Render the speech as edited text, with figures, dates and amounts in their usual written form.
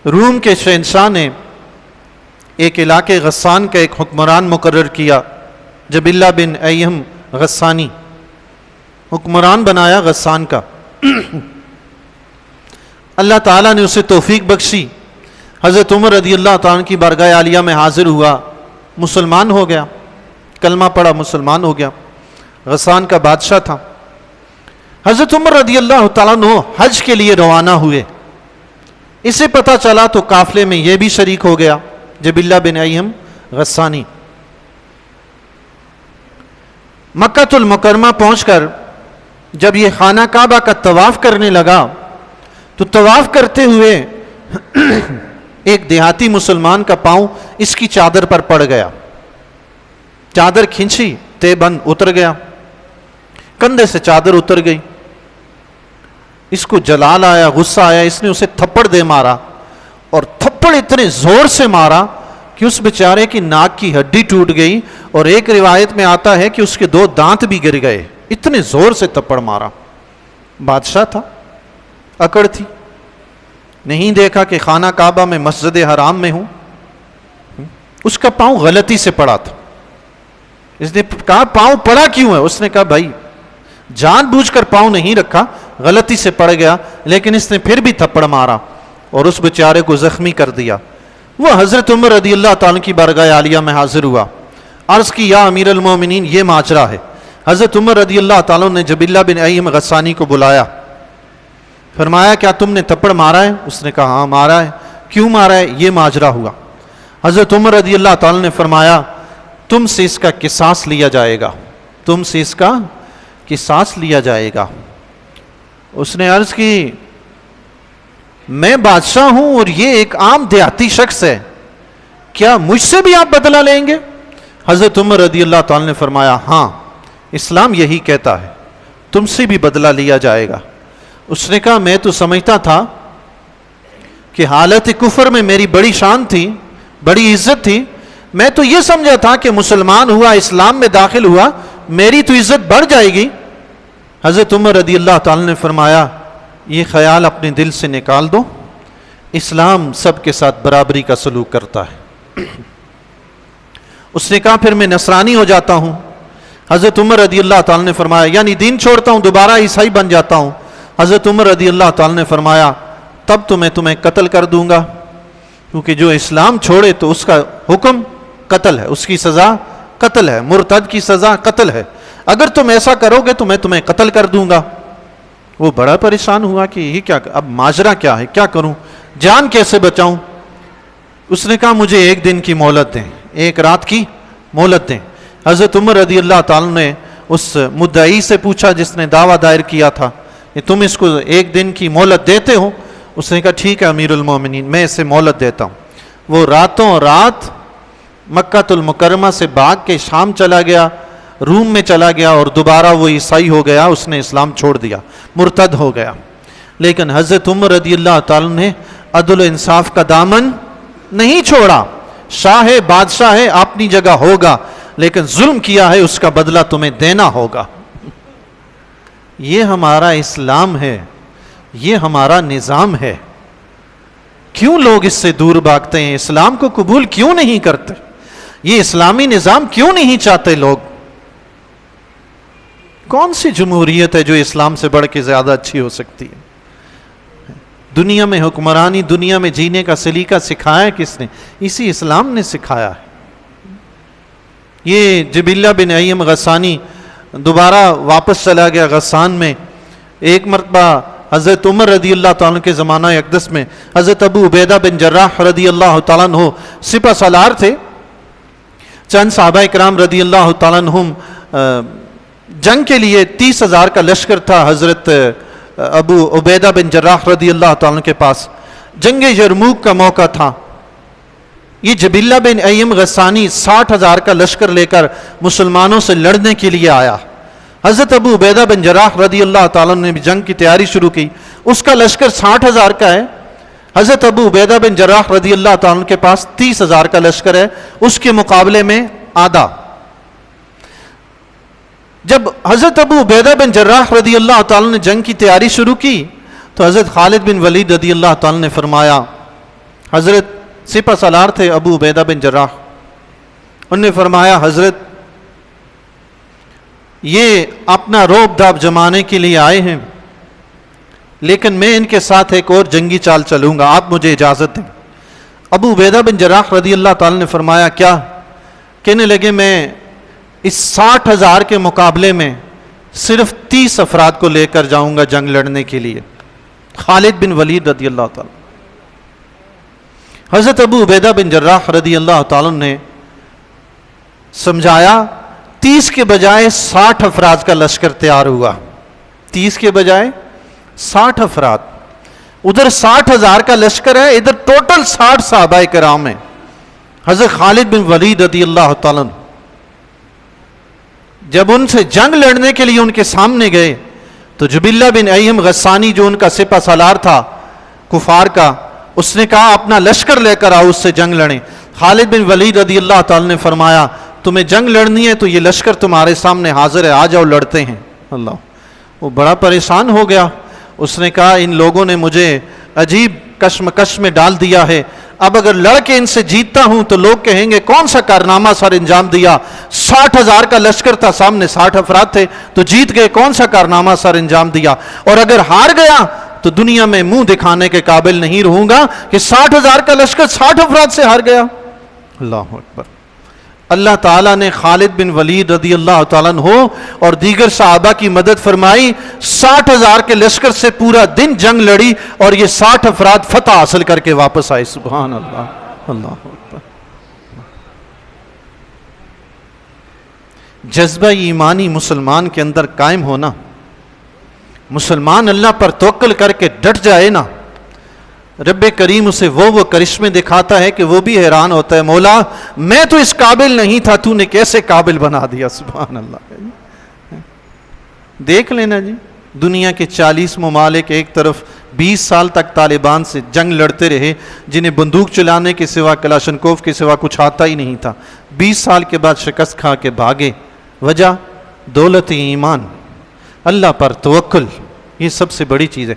روم کے شہنشاہ نے ایک علاقے غسان کا ایک حکمران مقرر کیا، جبلہ بن ایہم غسانی حکمران بنایا غسان کا۔ اللہ تعالیٰ نے اسے توفیق بخشی، حضرت عمر رضی اللہ تعالیٰ کی بارگاہ عالیہ میں حاضر ہوا، مسلمان ہو گیا، کلمہ پڑھا، مسلمان ہو گیا، غسان کا بادشاہ تھا۔ حضرت عمر رضی اللہ تعالیٰ عنہ حج کے لیے روانہ ہوئے، اسے پتہ چلا تو قافلے میں یہ بھی شریک ہو گیا، جبلہ بن ایہم غسانی۔ مکہ المکرمہ پہنچ کر جب یہ خانہ کعبہ کا طواف کرنے لگا تو طواف کرتے ہوئے ایک دیہاتی مسلمان کا پاؤں اس کی چادر پر پڑ گیا، چادر کھینچی، تیبند اتر گیا، کندھے سے چادر اتر گئی۔ اس کو جلال آیا، غصہ آیا، اس نے اسے تھپڑ دے مارا، اور تھپڑ اتنے زور سے مارا کہ اس بیچارے کی ناک کی ہڈی ٹوٹ گئی، اور ایک روایت میں آتا ہے کہ اس کے 2 دانت بھی گر گئے، اتنے زور سے تھپڑ مارا۔ بادشاہ تھا، اکڑ تھی، نہیں دیکھا کہ خانہ کعبہ میں مسجد حرام میں ہوں، اس کا پاؤں غلطی سے پڑا تھا۔ اس نے کہا پاؤں پڑا کیوں ہے؟ اس نے کہا بھائی جان بوجھ کر پاؤں نہیں رکھا، غلطی سے پڑ گیا، لیکن اس نے پھر بھی تھپڑ مارا اور اس بیچارے کو زخمی کر دیا۔ وہ حضرت عمر رضی اللہ تعالیٰ کی بارگاہ عالیہ میں حاضر ہوا، عرض کی یا امیر المومنین یہ ماجرا ہے۔ حضرت عمر رضی اللہ تعالیٰ نے جبلہ بن ایہم غسانی کو بلایا، فرمایا کیا تم نے تھپڑ مارا ہے؟ اس نے کہا ہاں مارا ہے۔ کیوں مارا ہے؟ یہ ماجرا ہوا۔ حضرت عمر رضی اللہ تعالیٰ نے فرمایا تم سے اس کا قصاص لیا جائے گا، تم سے اس کا قصاص لیا جائے گا۔ اس نے عرض کی میں بادشاہ ہوں اور یہ ایک عام دیہاتی شخص ہے، کیا مجھ سے بھی آپ بدلہ لیں گے؟ حضرت عمر رضی اللہ تعالیٰ نے فرمایا ہاں اسلام یہی کہتا ہے، تم سے بھی بدلہ لیا جائے گا۔ اس نے کہا میں تو سمجھتا تھا کہ حالت کفر میں میری بڑی شان تھی، بڑی عزت تھی، میں تو یہ سمجھا تھا کہ مسلمان ہوا، اسلام میں داخل ہوا، میری تو عزت بڑھ جائے گی۔ حضرت عمر رضی اللہ تعالیٰ نے فرمایا یہ خیال اپنے دل سے نکال دو، اسلام سب کے ساتھ برابری کا سلوک کرتا ہے۔ اس نے کہا پھر میں نصرانی ہو جاتا ہوں۔ حضرت عمر رضی اللہ تعالیٰ نے فرمایا یعنی دین چھوڑتا ہوں، دوبارہ عیسائی بن جاتا ہوں۔ حضرت عمر رضی اللہ تعالیٰ نے فرمایا تب تو میں تمہیں قتل کر دوں گا، کیونکہ جو اسلام چھوڑے تو اس کا حکم قتل ہے، اس کی سزا قتل ہے، مرتد کی سزا قتل ہے، اگر تم ایسا کرو گے تو میں تمہیں قتل کر دوں گا۔ وہ بڑا پریشان ہوا کہ یہ کیا، اب ماجرا کیا ہے، کیا کروں، جان کیسے بچاؤں؟ اس نے کہا مجھے 1 دن کی مہلت دیں، 1 رات کی مہلت دیں۔ حضرت عمر رضی اللہ تعالیٰ نے اس مدعی سے پوچھا جس نے دعویٰ دائر کیا تھا کہ تم اس کو 1 دن کی مہلت دیتے ہو؟ اس نے کہا ٹھیک ہے امیر المومنین میں اسے مہلت دیتا ہوں۔ وہ راتوں رات مکہ المکرمہ سے بھاگ کے شام چلا گیا، روم میں چلا گیا، اور دوبارہ وہ عیسائی ہو گیا، اس نے اسلام چھوڑ دیا، مرتد ہو گیا۔ لیکن حضرت عمر رضی اللہ تعالیٰ نے عدل و انصاف کا دامن نہیں چھوڑا۔ شاہ ہے، بادشاہ ہے، اپنی جگہ ہوگا، لیکن ظلم کیا ہے اس کا بدلہ تمہیں دینا ہوگا۔ یہ ہمارا اسلام ہے، یہ ہمارا نظام ہے۔ کیوں لوگ اس سے دور بھاگتے ہیں؟ اسلام کو قبول کیوں نہیں کرتے؟ یہ اسلامی نظام کیوں نہیں چاہتے لوگ؟ کون سی جمہوریت ہے جو اسلام سے بڑھ کے زیادہ اچھی ہو سکتی ہے؟ دنیا میں حکمرانی، دنیا میں جینے کا سلیقہ سکھایا کس نے؟ اسی اسلام نے سکھایا ہے۔ یہ جبلہ بن ایہم غسانی دوبارہ واپس چلا گیا غسان میں۔ ایک مرتبہ حضرت عمر رضی اللہ تعالیٰ کے زمانہ اقدس میں حضرت ابو عبیدہ بن جراح رضی اللہ تعالیٰ عنہ سپہ سالار تھے۔ چند صحابہ کرام رضی اللہ تعالیٰ عنہم جنگ کے لیے 30,000 کا لشکر تھا حضرت ابو عبیدہ بن جراح رضی اللہ تعالیٰ کے پاس۔ جنگ یرموک کا موقع تھا۔ یہ جبلہ بن ایہم غسانی 60,000 کا لشکر لے کر مسلمانوں سے لڑنے کے لیے آیا۔ حضرت ابو عبیدہ بن جراح رضی اللہ تعالیٰ نے بھی جنگ کی تیاری شروع کی۔ اس کا لشکر 60,000 کا ہے، حضرت ابو عبیدہ بن جراح رضی اللہ تعالیٰ کے پاس 30,000 کا لشکر ہے، اس کے مقابلے میں آدھا۔ جب حضرت ابو عبیدہ بن جراح رضی اللہ تعالیٰ نے جنگ کی تیاری شروع کی تو حضرت خالد بن ولید رضی اللہ تعالیٰ نے فرمایا حضرت سپہ سالار تھے ابو عبیدہ بن جراح، انہوں نے فرمایا حضرت یہ اپنا روب داب جمانے کے لیے آئے ہیں، لیکن میں ان کے ساتھ ایک اور جنگی چال چلوں گا، آپ مجھے اجازت دیں۔ ابو عبیدہ بن جراح رضی اللہ تعالی نے فرمایا کیا؟ کہنے لگے میں اس 60,000 کے مقابلے میں صرف 30 افراد کو لے کر جاؤں گا جنگ لڑنے کے لیے، خالد بن ولید رضی اللہ تعالی۔ حضرت ابو عبیدہ بن جراح رضی اللہ تعالی نے سمجھایا 30 کے بجائے 60 افراد کا لشکر تیار ہوا، 30 کے بجائے 60 افراد، ادھر 60,000 کا لشکر ہے، ادھر ٹوٹل 60 صحابہ کرام ہیں۔ حضرت خالد بن ولید رضی اللہ تعالیٰ جب ان سے جنگ لڑنے کے لیے ان کے سامنے گئے تو جبلہ بن ایہم غسانی جو ان کا سپہ سالار تھا کفار کا، اس نے کہا اپنا لشکر لے کر آؤ، اس سے جنگ لڑیں۔ خالد بن ولید رضی اللہ تعالیٰ نے فرمایا تمہیں جنگ لڑنی ہے تو یہ لشکر تمہارے سامنے حاضر ہے، آ جاؤ لڑتے ہیں۔ اللہ، وہ بڑا پریشان ہو گیا، اس نے کہا ان لوگوں نے مجھے عجیب کشمکش میں ڈال دیا ہے، اب اگر لڑ کے ان سے جیتتا ہوں تو لوگ کہیں گے کون سا کارنامہ سر انجام دیا، 60,000 کا لشکر تھا سامنے، 60 افراد تھے تو جیت گئے، کون سا کارنامہ سر انجام دیا، اور اگر ہار گیا تو دنیا میں منہ دکھانے کے قابل نہیں رہوں گا کہ 60,000 کا لشکر 60 افراد سے ہار گیا۔ اللہ اکبر۔ اللہ تعالیٰ نے خالد بن ولید رضی اللہ تعالیٰ عنہ اور دیگر صحابہ کی مدد فرمائی، 60,000 کے لشکر سے پورا دن جنگ لڑی اور یہ 60 افراد فتح حاصل کر کے واپس آئے۔ سبحان اللہ، اللہ اکبر۔ جذبہ ایمانی مسلمان کے اندر قائم ہونا، مسلمان اللہ پر توکل کر کے ڈٹ جائے نا، رب کریم اسے وہ کرشمے دکھاتا ہے کہ وہ بھی حیران ہوتا ہے، مولا میں تو اس قابل نہیں تھا، تو نے کیسے قابل بنا دیا۔ سبحان اللہ۔ دیکھ لینا جی، دنیا کے 40 ممالک ایک طرف 20 سال تک طالبان سے جنگ لڑتے رہے، جنہیں بندوق چلانے کے سوا کلاشنکوف کے سوا کچھ آتا ہی نہیں تھا، 20 سال کے بعد شکست کھا کے بھاگے۔ وجہ دولت ایمان، اللہ پر توکل، یہ سب سے بڑی چیز ہے۔